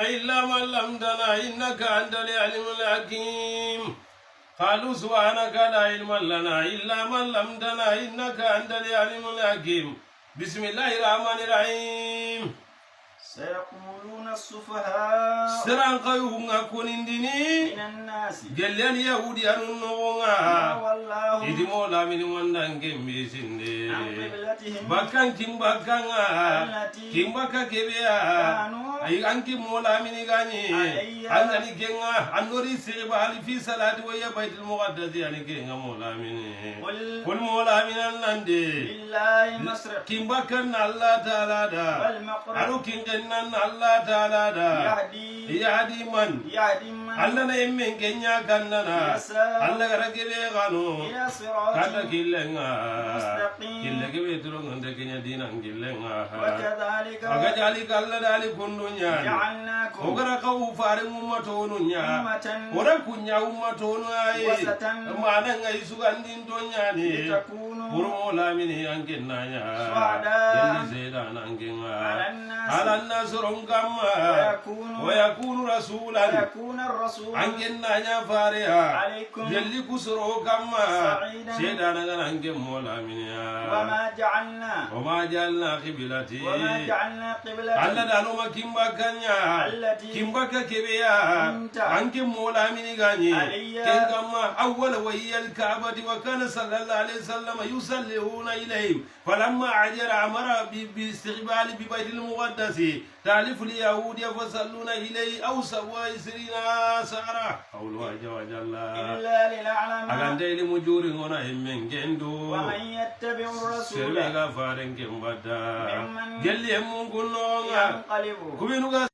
إلا ما علمتنا إنك أنت العليم الحكيم قالوا سبحانك لا علم لنا إلا ما علمتنا إنك أنت العليم الحكيم بسم الله الرحمن الرحيم سيقولون السفهاء سران قيونا كونينديني من الناس جليان يهودي أنونغا والله إدي مولا من وندان كمبيسيندي عن قبلتهم بكان كيم بكان التي كيم بكا كبيا كانوا أي أنكي مولا من غني أنني كينغا أنوري سيبالي في صلاة ويا بيت المقدس يعني كينغا مولا من قل مولا من النندي لله مصرف كيم بكان الله تعالى دا والمقرب أرو كينغن الله تعالى دا يهدي من الله نيمين كينيا كننا الله كركبي غانو إلى صراط كذا كيلنا مستقيم كيلك بيتلون عند كينيا دينا كيلنا وكذلك الله دالي كندونيا جعلناكم وكرا كو فارم أمتونيا أمة ورا كنيا أمتونيا وسطا ما نعى سكاندين دونيا ني لتكونوا برمولا مني أنكنا يا شهداء يلي زيدان أنكنا على الناس رنكما ويكون رسولا ويكون الرسول أنكنا يا فارها عليكم يلي كسرو كما سعيدا زيدان أنكنا مولا مني وما جعلنا قبلتي الله دانو ما كيمبا كانيا كيمبا كبيا أنك مولا مني غني كما أول وهي الكعبة وكان صلى الله عليه وسلم يصلون إليهم فلما عجر أمر باستقبال ببيت المقدس تالف اليهود فصلون إليه أو سوى 20 سعرا أول واجه وجل إلا لنعلم أكان ديل مجور هنا من جندو ومن يتبع الرسول سرنا فارن كم بدا جل يمون كنونا ينقلب كمينوغا